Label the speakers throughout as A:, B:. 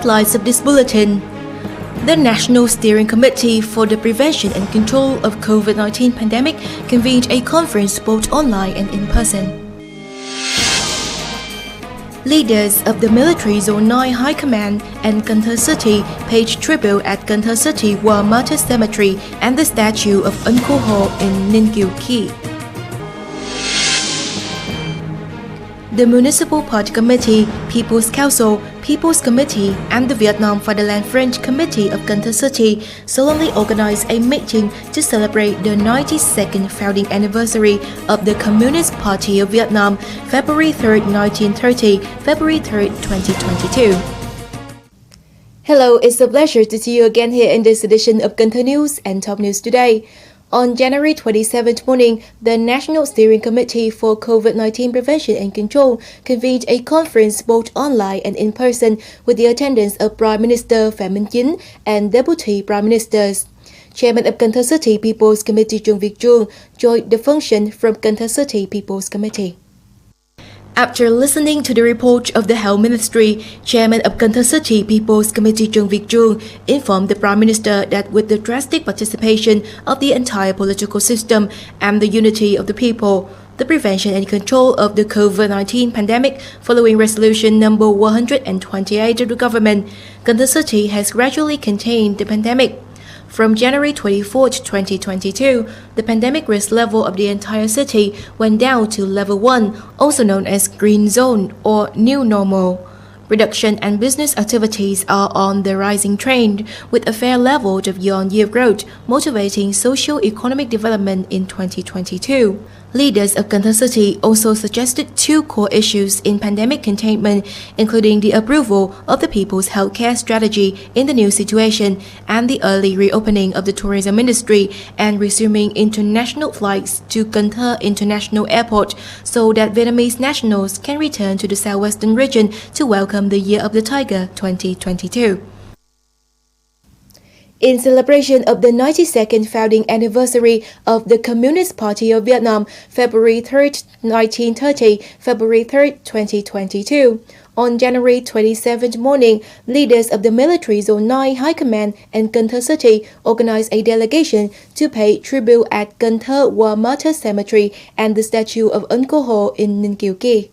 A: Headlines of this bulletin. The National Steering Committee for the Prevention and Control of COVID-19 pandemic convened a conference both online and in person. Leaders of the Military Zone 9 High Command and Cần Thơ City paid tribute at Cần Thơ City War Martyrs Cemetery and the statue of Ân Cô Hồ in Ninh Kiều Key. The Municipal Party Committee, People's Council, People's Committee, and the Vietnam Fatherland French Committee of Cần Thơ City solemnly organized a meeting to celebrate the 92nd founding anniversary of the Communist Party of Vietnam, February 3, 1930, February 3, 2022. Hello, it's a pleasure to see you again here in this edition of Cần Thơ News and Top News Today. On January 27th morning, the National Steering Committee for COVID-19 Prevention and Control convened a conference both online and in person with the attendance of Prime Minister Phạm Minh Chính and Deputy Prime Ministers. Chairman of Cần Thơ City People's Committee Trương Việt Trung joined the function from Cần Thơ City People's Committee. After listening to the report of the Health Ministry, Chairman of Cần Thơ City People's Committee Trương Việt Trung informed the Prime Minister that with the drastic participation of the entire political system and the unity of the people, the prevention and control of the COVID-19 pandemic following Resolution number 128 of the government, Cần Thơ City has gradually contained the pandemic. From January 24, 2022, the pandemic risk level of the entire city went down to level 1, also known as green zone or new normal. Production and business activities are on the rising trend, with a fair level of year-on-year growth, motivating socio-economic development in 2022. Leaders of Cần Thơ City also suggested two core issues in pandemic containment, including the approval of the People's Healthcare Strategy in the new situation and the early reopening of the tourism industry and resuming international flights to Cần Thơ International Airport so that Vietnamese nationals can return to the southwestern region to welcome the Year of the Tiger 2022. In celebration of the 92nd founding anniversary of the Communist Party of Vietnam, February 3, 1930, February 3, 2022. On January 27th morning, leaders of the Military Zone 9 High Command and Cần Thơ City organized a delegation to pay tribute at Cần Thơ War Martyrs Cemetery and the statue of Ân Cô Hồ in Ninh Kiều Key.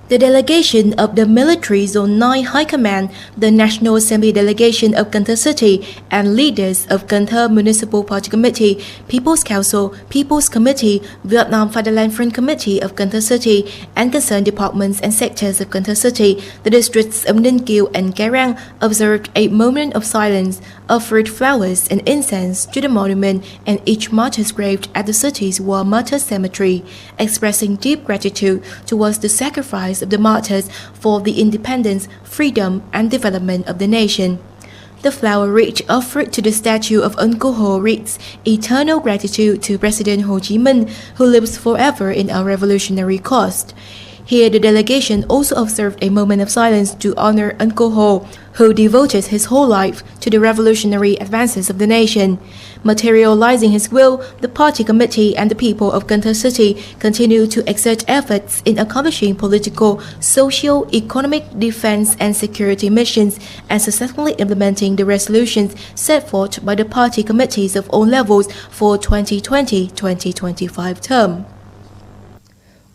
A: The delegation of the Military Zone 9 High Command, the National Assembly delegation of Cần Thơ City, and leaders of Cần Thơ Municipal Party Committee, People's Council, People's Committee, Vietnam Fatherland French Committee of Cần Thơ City, and concerned departments and sectors of Cần Thơ City, the districts of Ninh Kiều and Cái Răng, observed a moment of silence, offered flowers and incense to the monument and each martyr's grave at the city's War Martyrs Cemetery, expressing deep gratitude towards the sacrifice of the martyrs for the independence, freedom, and development of the nation. The flower wreath offered to the statue of Ân Cô Hồ reads eternal gratitude to President Ho Chí Minh, who lives forever in our revolutionary cause. Here, the delegation also observed a moment of silence to honor Ân Cô Hồ, who devoted his whole life to the revolutionary advances of the nation. Materializing his will, the party committee and the people of Cần Thơ City continue to exert efforts in accomplishing political, social, economic, defense, and security missions and successfully implementing the resolutions set forth by the party committees of all levels for 2020-2025 term.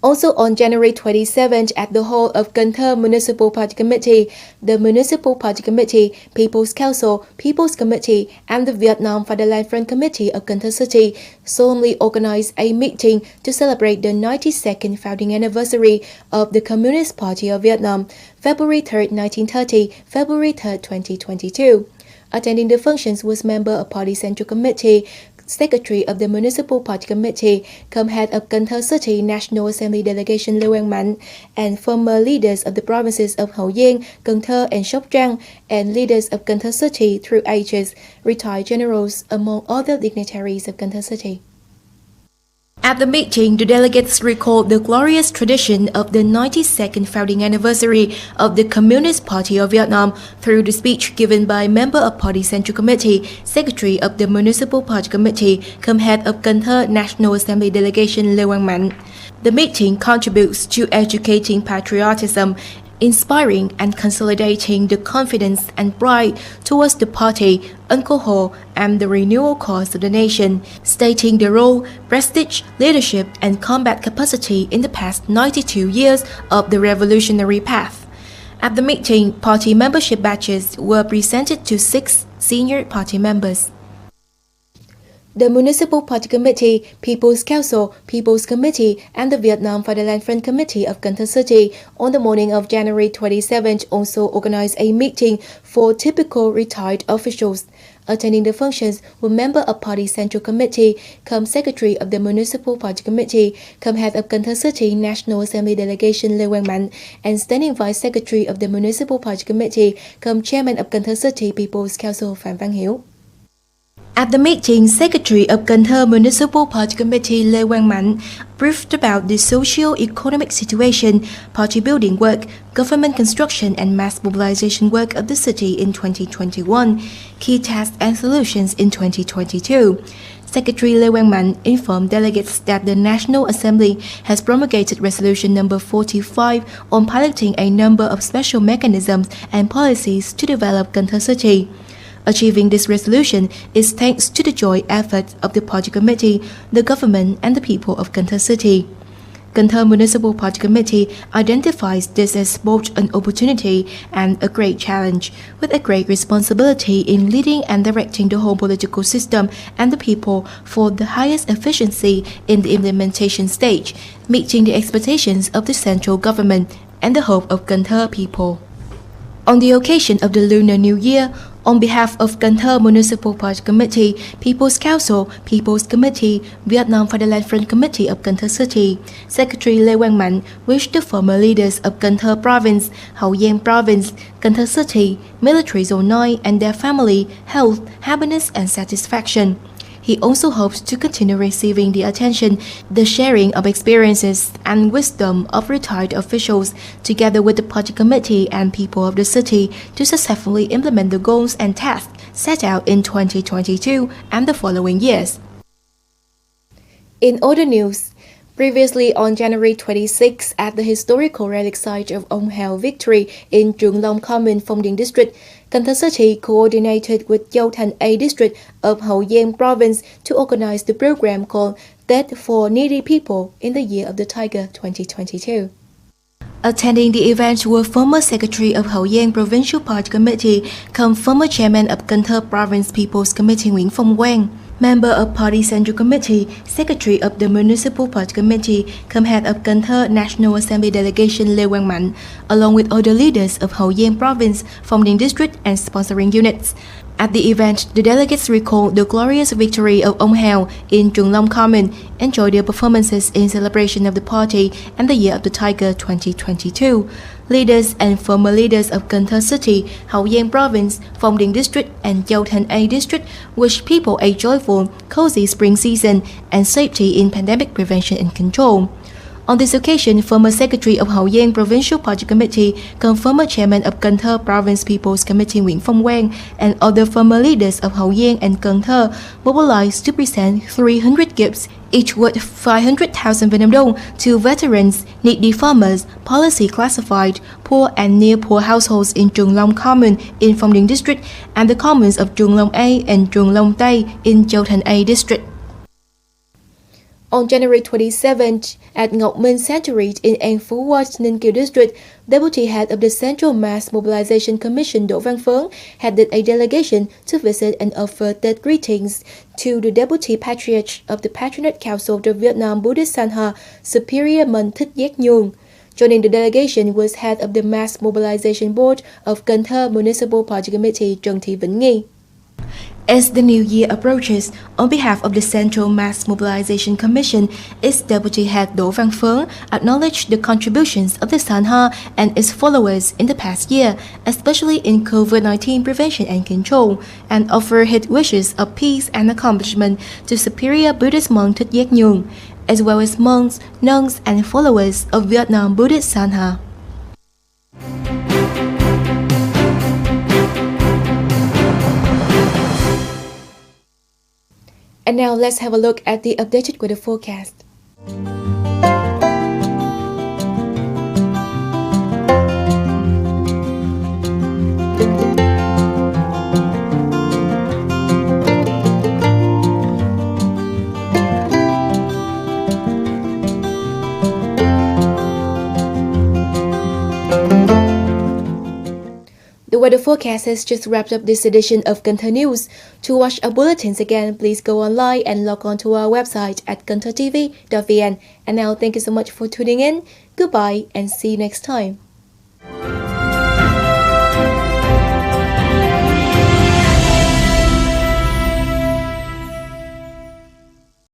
A: Also on January 27th at the hall of Cần Thơ Municipal Party Committee, the Municipal Party Committee, People's Council, People's Committee, and the Vietnam Fatherland French Committee of Cần Thơ City solemnly organized a meeting to celebrate the 92nd founding anniversary of the Communist Party of Vietnam, February 3, 1930, February 3, 2022. Attending the functions was member of Party Central Committee, Secretary of the Municipal Party Committee, co-head of Cần Thơ City National Assembly Delegation Lưu Quang Mạnh, and former leaders of the provinces of Hậu Giang, Cần Thơ, and Sóc Trăng, and leaders of Cần Thơ City through ages, retired generals, among other dignitaries of Cần Thơ City. At the meeting, the delegates recalled the glorious tradition of the 92nd founding anniversary of the Communist Party of Vietnam through the speech given by member of Party Central Committee, Secretary of the Municipal Party Committee, co-head of Cần Thơ National Assembly Delegation Lưu Quang Mạnh. The meeting contributes to educating patriotism inspiring and consolidating the confidence and pride towards the party, alcohol, and the renewal cause of the nation, stating the role, prestige, leadership, and combat capacity in the past 92 years of the revolutionary path. At the meeting, party membership badges were presented to 6 senior party members. The Municipal Party Committee, People's Council, People's Committee, and the Vietnam Fatherland Front Committee of Cần Thơ City on the morning of January 27th also organized a meeting for typical retired officials. Attending the functions were member of Party Central Committee, come Secretary of the Municipal Party Committee, come Head of Cần Thơ City National Assembly Delegation Lê Quang Mạnh, and Standing Vice Secretary of the Municipal Party Committee, come Chairman of Cần Thơ City People's Council Phạm Văn Hiếu. At the meeting, Secretary of Cần Thơ Municipal Party Committee Lê Quang Mạnh briefed about the socio-economic situation, party building work, government construction and mass mobilization work of the city in 2021, key tasks and solutions in 2022. Secretary Lê Quang Mạnh informed delegates that the National Assembly has promulgated Resolution number 45 on piloting a number of special mechanisms and policies to develop Cần Thơ City. Achieving this resolution is thanks to the joint efforts of the Party Committee, the government, and the people of Cần Thơ City. Cần Thơ Municipal Party Committee identifies this as both an opportunity and a great challenge, with a great responsibility in leading and directing the whole political system and the people for the highest efficiency in the implementation stage, meeting the expectations of the central government and the hope of Cần Thơ people. On the occasion of the Lunar New Year, on behalf of Cần Thơ Municipal Party Committee, People's Council, People's Committee, Vietnam Fatherland Front Committee of Cần Thơ City, Secretary Lê Quang Mạnh wished the former leaders of Cần Thơ Province, Hậu Giang Province, Cần Thơ City, Military Zone 9 and their family health, happiness and satisfaction. He also hopes to continue receiving the attention, the sharing of experiences and wisdom of retired officials, together with the party committee and people of the city, to successfully implement the goals and tasks set out in 2022 and the following years. In other news, previously on January 26 at the historical relic site of Ông Hào Victory in Trung Long Common, Phong Điền District, Cần Thơ City coordinated with Châu Thành A District of Hậu Giang Province to organize the program called Tết for Needy People in the Year of the Tiger 2022. Attending the event were former Secretary of Hậu Giang Provincial Party Committee, come former Chairman of Cần Thơ Province People's Committee Nguyễn Phong Quang, Member of Party Central Committee, Secretary of the Municipal Party Committee, come Head of Cần Thơ National Assembly Delegation Lê Quang Mạnh, along with other leaders of Hậu Giang Province, Phong Điền District and sponsoring units. At the event, the delegates recalled the glorious victory of Ông Hào in Trung Long Common, enjoyed their performances in celebration of the party and the Year of the Tiger 2022. Leaders and former leaders of Cần Thơ City, Hậu Giang Province, Phong Điền District and Châu Thành A District wish people a joyful, cozy spring season and safety in pandemic prevention and control. On this occasion, former Secretary of Hậu Giang Provincial Party Committee, come former Chairman of Cần Thơ Province People's Committee Nguyễn Phong Quang, and other former leaders of Hậu Giang and Cần Thơ mobilized to present 300 gifts, each worth 500,000 Vietnam dong, to veterans, needy farmers, policy classified, poor and near poor households in Trung Long Common in Phong Điền District and the commons of Trung Long A and Trung Long Tây in Châu Thành A District. On January 27th, at Ngọc Minh Sanctuary in An Phú Wat, Ninh Kiều District, Deputy Head of the Central Mass Mobilization Commission Đỗ Văn Phớn headed a delegation to visit and offer Tết greetings to the Deputy Patriarch of the Patronate Council of the Vietnam Buddhist Sangha, Superior Mon Thích Giác Nhung. Joining the delegation was Head of the Mass Mobilization Board of Cần Thơ Municipal Party Committee Trần Thị Vĩnh Nghi. As the new year approaches, on behalf of the Central Mass Mobilization Commission, its Deputy Head Đỗ Văn Phớn acknowledged the contributions of the Sangha and its followers in the past year, especially in COVID-19 prevention and control, and offered his wishes of peace and accomplishment to Superior Buddhist monk Thích Giác Nhung, as well as monks, nuns, and followers of Vietnam Buddhist Sangha. And now let's have a look at the updated weather forecast. The weather forecast has just wrapped up this edition of Cần Thơ News. To watch our bulletins again, please go online and log on to our website at canthtv.vn. And now, thank you so much for tuning in. Goodbye and see you next time.